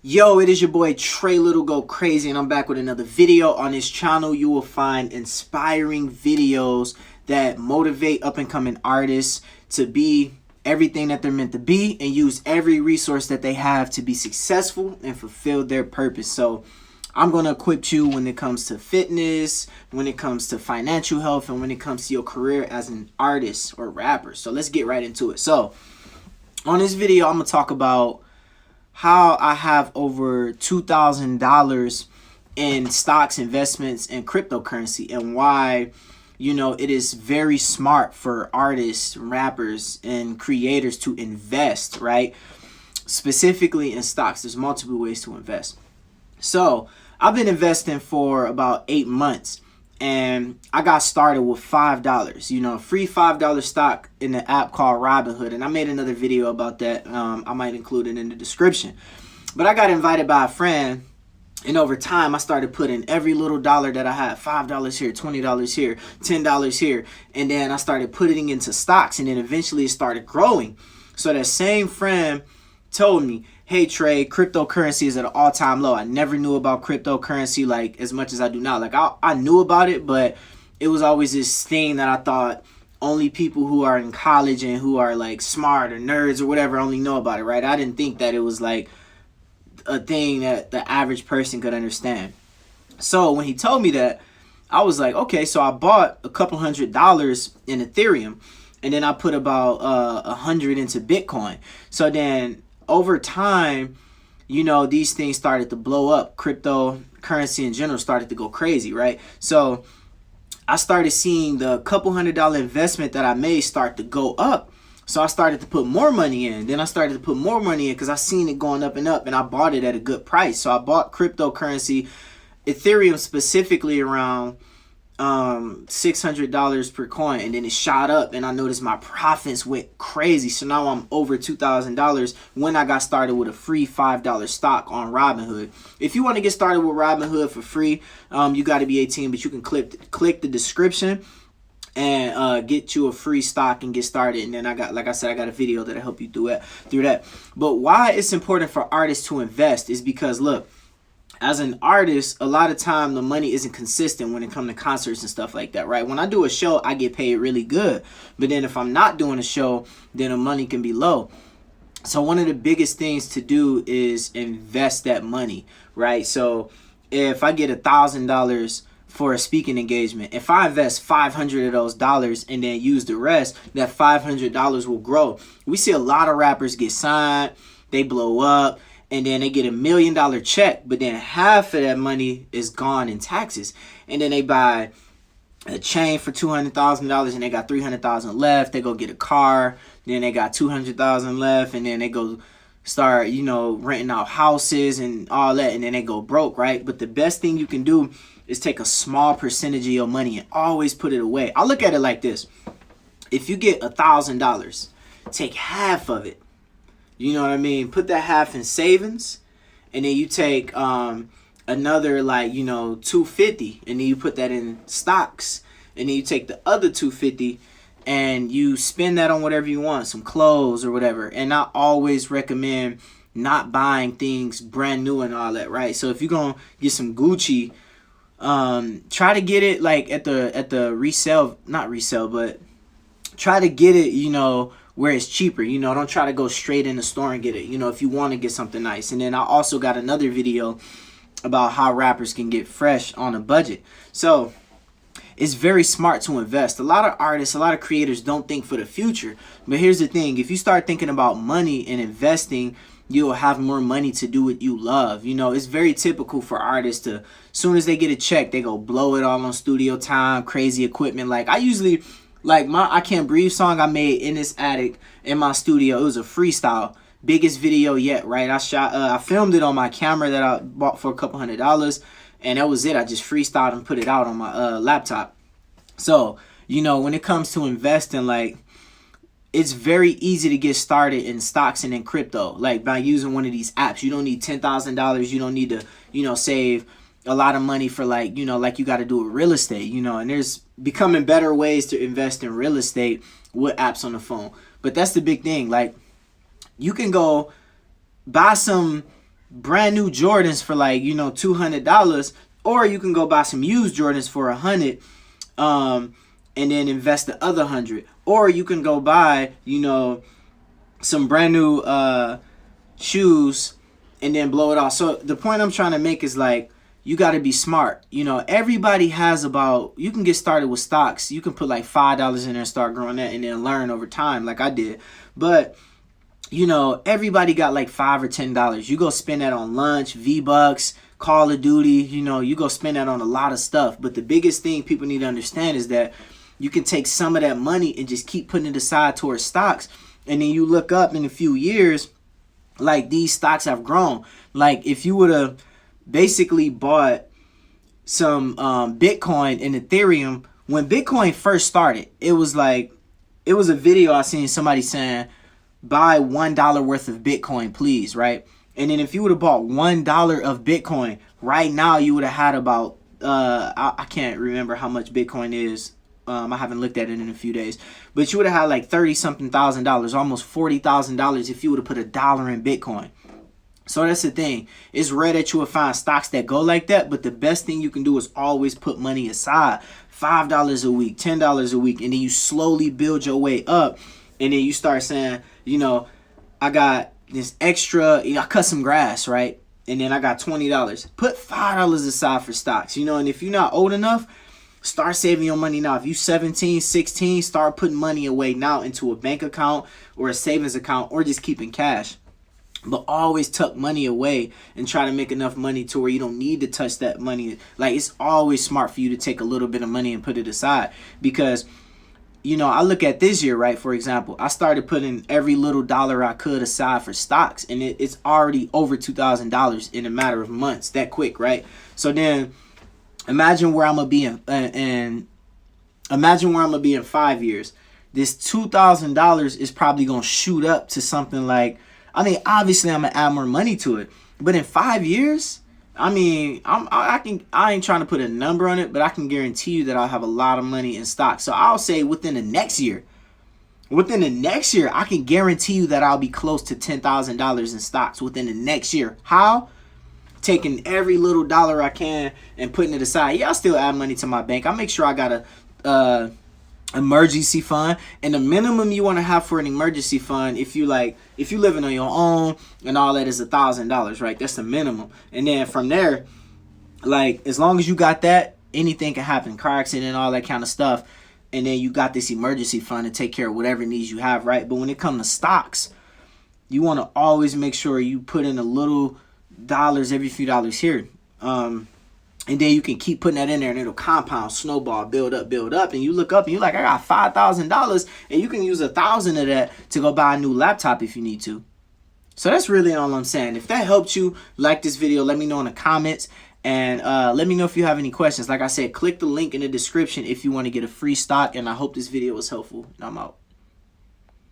Yo, it is your boy Trey Little Go Crazy, and I'm back with another video. On this channel, you will find inspiring videos that motivate up-and-coming artists to be everything that they're meant to be and use every resource that they have to be successful and fulfill their purpose. So I'm going to equip you when it comes to fitness, when it comes to financial health, and when it comes to your career as an artist or rapper. So let's get right into it. So on this video, I'm going to talk about how I have over $2,000 in stocks, investments, and cryptocurrency, and why, it is very smart for artists, rappers, and creators to invest, right? Specifically in stocks. There's multiple ways to invest. So I've been investing for about 8 months, and I got started with $5, a free $5 stock in the app called Robinhood. And I made another video about that. I might include it in the description. But I got invited by a friend, and over time I started putting every little dollar that I had, $5 here, $20 here, $10 here, and then I started putting into stocks, and then eventually it started growing. So that same friend told me, hey Trey, cryptocurrency is at an all-time low. I never knew about cryptocurrency like as much as I do now. Like I knew about it, but it was always this thing that I thought only people who are in college and who are like smart or nerds or whatever only know about it, right? I didn't think that it was like a thing that the average person could understand. So when he told me that, I was like, okay. So I bought a couple $100 in Ethereum, and then I put about 100 into Bitcoin. So then over time, these things started to blow up. Cryptocurrency in general started to go crazy, right? So I started seeing the couple $100 investment that I made start to go up. So I started to put more money in. Then I started to put more money in because I seen it going up and up, and I bought it at a good price. So I bought cryptocurrency, Ethereum specifically, around $600 per coin, and then it shot up, and I noticed my profits went crazy. So now I'm over $2,000 when I got started with a free $5 stock on Robinhood. If you want to get started with Robinhood for free, you got to be 18, but you can click the description and get you a free stock and get started. And then I got a video that'll help you through that. But why it's important for artists to invest is because, look, as an artist, a lot of time the money isn't consistent when it comes to concerts and stuff like that, right? When I do a show, I get paid really good. But then if I'm not doing a show, then the money can be low. So one of the biggest things to do is invest that money, right? So if I get $1,000 for a speaking engagement, if I invest 500 of those dollars and then use the rest, that $500 will grow. We see a lot of rappers get signed, they blow up, and then they get $1 million check, but then half of that money is gone in taxes. And then they buy a chain for $200,000, and they got $300,000 left. They go get a car, then they got $200,000 left, and then they go start, renting out houses and all that, and then they go broke, right? But the best thing you can do is take a small percentage of your money and always put it away. I look at it like this. If you get $1,000, take half of it. You know what I mean? Put that half in savings, and then you take another $250, and then you put that in stocks, and then you take the other $250 and you spend that on whatever you want, some clothes or whatever. And I always recommend not buying things brand new and all that, right? So if you're gonna get some Gucci, try to get it like at the resale, not resale, but try to get it, where it's cheaper. Don't try to go straight in the store and get it, if you want to get something nice. And then I also got another video about how rappers can get fresh on a budget. So it's very smart to invest. A lot of artists, a lot of creators don't think for the future. But here's the thing. If you start thinking about money and investing, you'll have more money to do what you love. It's very typical for artists to, as soon as they get a check, they go blow it all on studio time, crazy equipment. Like I usually, like my I Can't Breathe song I made in this attic in my studio. It was a freestyle. Biggest video yet, right? I filmed it on my camera that I bought for a couple $100, and that was it. I just freestyled and put it out on my laptop. So, when it comes to investing, like, it's very easy to get started in stocks and in crypto, like by using one of these apps. You don't need $10,000. You don't need to, save a lot of money for like you got to do with real estate, and there's becoming better ways to invest in real estate with apps on the phone. But that's the big thing. Like, you can go buy some brand new Jordans for like, you know, $200, or you can go buy some used Jordans for $100, and then invest the other $100, or you can go buy, you know, some brand new shoes and then blow it off. So the point I'm trying to make is like, you got to be smart. You know, everybody has about, you can get started with stocks. You can put like $5 in there and start growing that and then learn over time like I did. But, you know, everybody got like $5 or $10. You go spend that on lunch, V-Bucks, Call of Duty, you know, you go spend that on a lot of stuff. But the biggest thing people need to understand is that you can take some of that money and just keep putting it aside towards stocks. And then you look up in a few years, like these stocks have grown. Like if you would have basically bought some Bitcoin and Ethereum, when Bitcoin first started, it was like, it was a video I seen somebody saying, buy $1 worth of Bitcoin, please, right? And then if you would have bought $1 of Bitcoin, right now you would have had about, I can't remember how much Bitcoin is. I haven't looked at it in a few days, but you would have had like $30-something thousand, almost $40,000 if you would have put $1 in Bitcoin. So that's the thing. It's rare that you will find stocks that go like that, but the best thing you can do is always put money aside. $5 a week, $10 a week, and then you slowly build your way up, and then you start saying, you know, I got this extra, you know, I cut some grass, right? And then I got $20. Put $5 aside for stocks, you know, and if you're not old enough, start saving your money now. If you 17, 16, start putting money away now into a bank account or a savings account, or just keeping cash. But always tuck money away and try to make enough money to where you don't need to touch that money. Like, it's always smart for you to take a little bit of money and put it aside. Because, you know, I look at this year, right? For example, I started putting every little dollar I could aside for stocks. And it's already over $2,000 in a matter of months. That quick, right? So then imagine where I'm going to be in 5 years. This $2,000 is probably going to shoot up to something like, I mean, obviously I'm going to add more money to it. But in 5 years, I mean, I ain't trying to put a number on it, but I can guarantee you that I'll have a lot of money in stocks. So I'll say within the next year, I can guarantee you that I'll be close to $10,000 in stocks within the next year. How? Taking every little dollar I can and putting it aside. Yeah, I still add money to my bank. I make sure I got a emergency fund, and the minimum you want to have for an emergency fund, if you living on your own and all that, is $1,000, right? That's the minimum. And then from there, like, as long as you got that, anything can happen, car accident, all that kind of stuff. And then you got this emergency fund to take care of whatever needs you have, right? But when it comes to stocks, you want to always make sure you put in a little dollars, every few dollars here. And then you can keep putting that in there, and it'll compound, snowball, build up. And you look up and you're like, I got $5,000, and you can use $1,000 of that to go buy a new laptop if you need to. So that's really all I'm saying. If that helped you, like this video, let me know in the comments. And let me know if you have any questions. Like I said, click the link in the description if you want to get a free stock. And I hope this video was helpful. And I'm out.